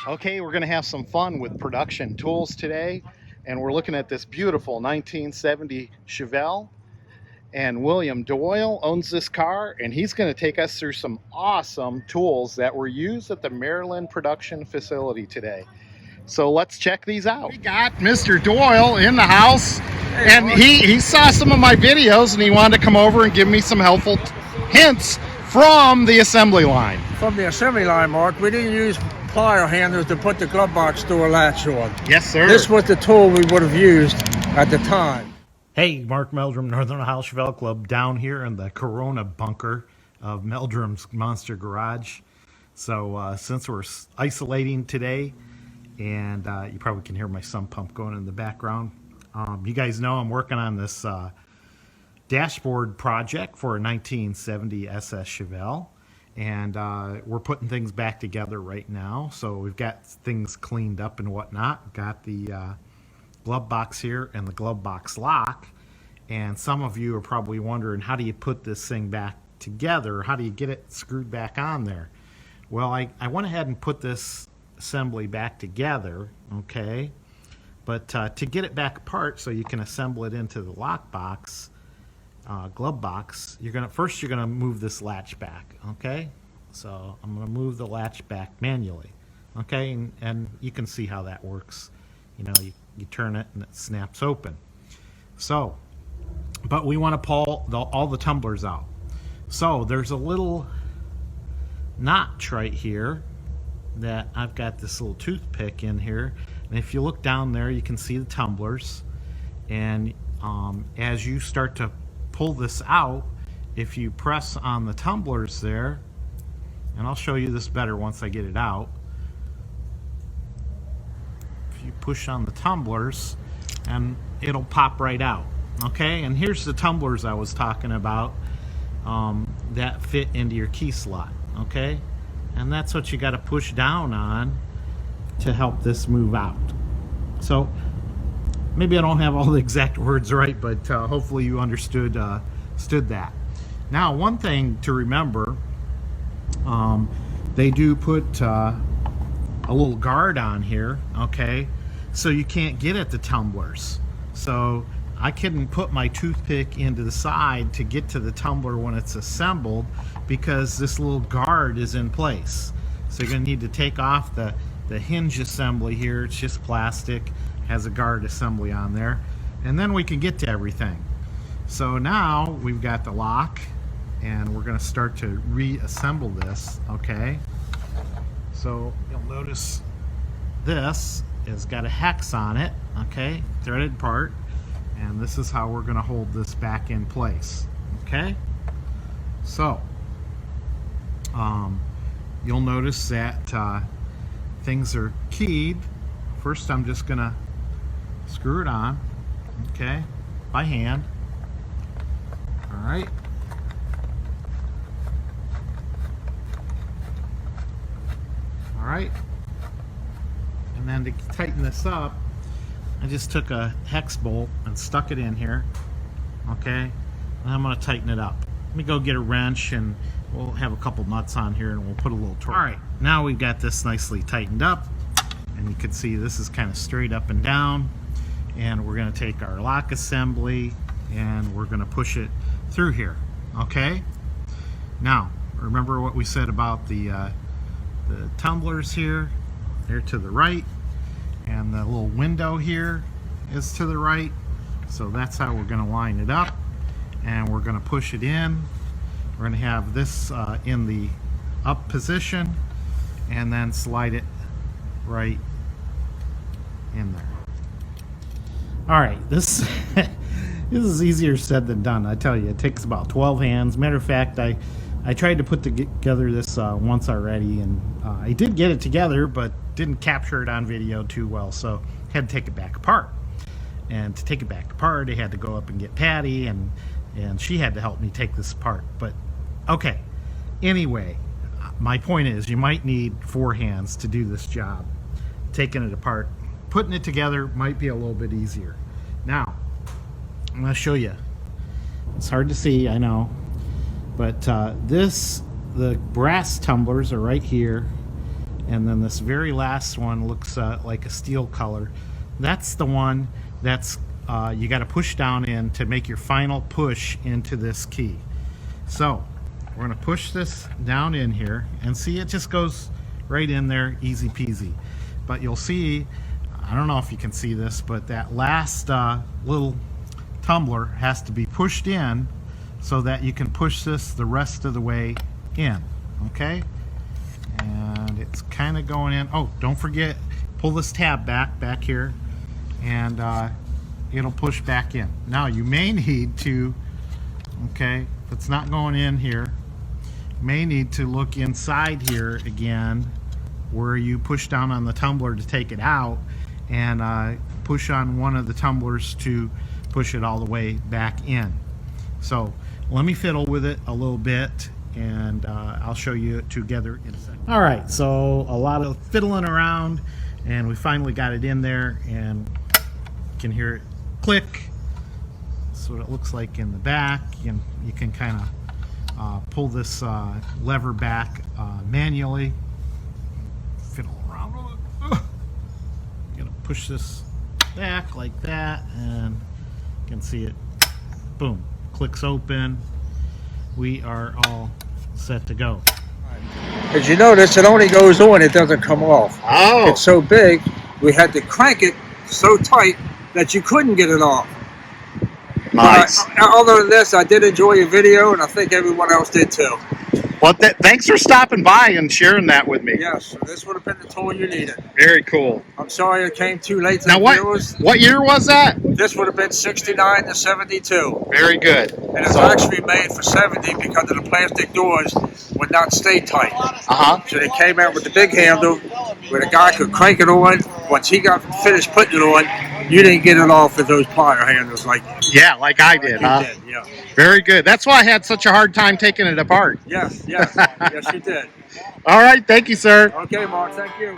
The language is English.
Okay, we're going to have some fun with production tools today, and we're looking at this beautiful 1970 Chevelle, and William Doyle owns this car, and he's going to take us through some awesome tools that were used at the Maryland production facility today. So let's check these out. We got Mr. Doyle in the house, and he saw some of my videos, and he wanted to come over and give me some helpful hints from the assembly line. From the assembly line, Mark, we didn't use plier handlers to put the glove box door latch on. Yes, sir. This was the tool we would have used at the time. Hey, Mark Meldrum, Northern Ohio Chevelle Club, down here in the Corona bunker of Meldrum's Monster Garage. So since we're isolating today, and you probably can hear my sump pump going in the background, you guys know I'm working on this dashboard project for a 1970 SS Chevelle. And we're putting things back together right now. So we've got things cleaned up and whatnot. Got the glove box here and the glove box lock. And some of you are probably wondering, how do you put this thing back together? How do you get it screwed back on there? Well, I went ahead and put this assembly back together, okay? But to get it back apart so you can assemble it into the lock box, glove box, you're gonna move this latch back, okay? So I'm gonna move the latch back manually, okay? And you can see how that works. You know, you turn it and it snaps open. So, but we want to pull all the tumblers out. So there's a little notch right here that I've got this little toothpick in here, and if you look down there, you can see the tumblers. And as you start to pull this out, if you press on the tumblers there, and I'll show you this better once I get it out. If you push on the tumblers, and it'll pop right out, okay? And here's the tumblers I was talking about that fit into your key slot, okay? And that's what you got to push down on to help this move out. So maybe I don't have all the exact words right, but hopefully you understood that. Now, one thing to remember, they do put a little guard on here, okay, so you can't get at the tumblers. So I couldn't put my toothpick into the side to get to the tumbler when it's assembled, because this little guard is in place. So you're going to need to take off the hinge assembly here. It's just plastic, has a guard assembly on there, and then we can get to everything. So now we've got the lock, and we're going to start to reassemble this, okay? So you'll notice this has got a hex on it, okay, threaded part, and this is how we're going to hold this back in place, okay? So you'll notice that things are keyed. First, I'm just going to screw it on, okay, by hand. All right. All right. And then to tighten this up, I just took a hex bolt and stuck it in here, okay? And I'm going to tighten it up. Let me go get a wrench, and we'll have a couple nuts on here, and we'll put a little torque. All right, now we've got this nicely tightened up, and you can see this is kind of straight up and down. And we're going to take our lock assembly, and we're going to push it through here, okay? Now, remember what we said about the tumblers here? They're to the right, and the little window here is to the right. So that's how we're going to line it up, and we're going to push it in. We're going to have this in the up position, and then slide it right in there. All right, this is easier said than done. I tell you, it takes about 12 hands. Matter of fact, I tried to put together this once already, and I did get it together, but didn't capture it on video too well, so had to take it back apart. And to take it back apart, I had to go up and get Patty, and she had to help me take this apart. But okay, anyway, my point is, you might need 4 hands to do this job. Taking it apart, putting it together might be a little bit easier. Now, I'm going to show you. It's hard to see, I know, but the brass tumblers are right here, and then this very last one looks like a steel color. That's the one that's you got to push down in to make your final push into this key. So we're going to push this down in here, and see, it just goes right in there, easy peasy. But you'll see, I don't know if you can see this, but that last little tumbler has to be pushed in so that you can push this the rest of the way in. Okay, and it's kind of going in. Oh, don't forget, pull this tab back here, and it'll push back in. Now you may need to, okay, if it's not going in here, you may need to look inside here again where you push down on the tumbler to take it out, and push on one of the tumblers to push it all the way back in. So let me fiddle with it a little bit, and I'll show you it together in a second. All right, so a lot of fiddling around, and we finally got it in there, and you can hear it click. That's what it looks like in the back. You can kind of pull this lever back manually. Fiddle around with it. I'm gonna push this back like that, and you can see it. Boom, clicks open. We are all set to go. As you notice, it only goes on, it doesn't come off. Oh, It's so big, we had to crank it so tight that you couldn't get it off. nice. Other than this, I did enjoy your video, and I think everyone else did too. Well, thanks for stopping by and sharing that with me. Yes, so this would have been the tool you needed. Very cool. I'm sorry it came too late to Now, the viewers. what year was that? This would have been 69 to 72. Very good. And it's actually made for 70 because of the plastic doors would not stay tight. So they came out with the big handle where the guy could crank it on. Once he got finished putting it on, you didn't get it off with those plier handles like I did, huh? you did, yeah. Very good. That's why I had such a hard time taking it apart. Yes, yes, you did. All right. Thank you, sir. Okay, Mark, thank you.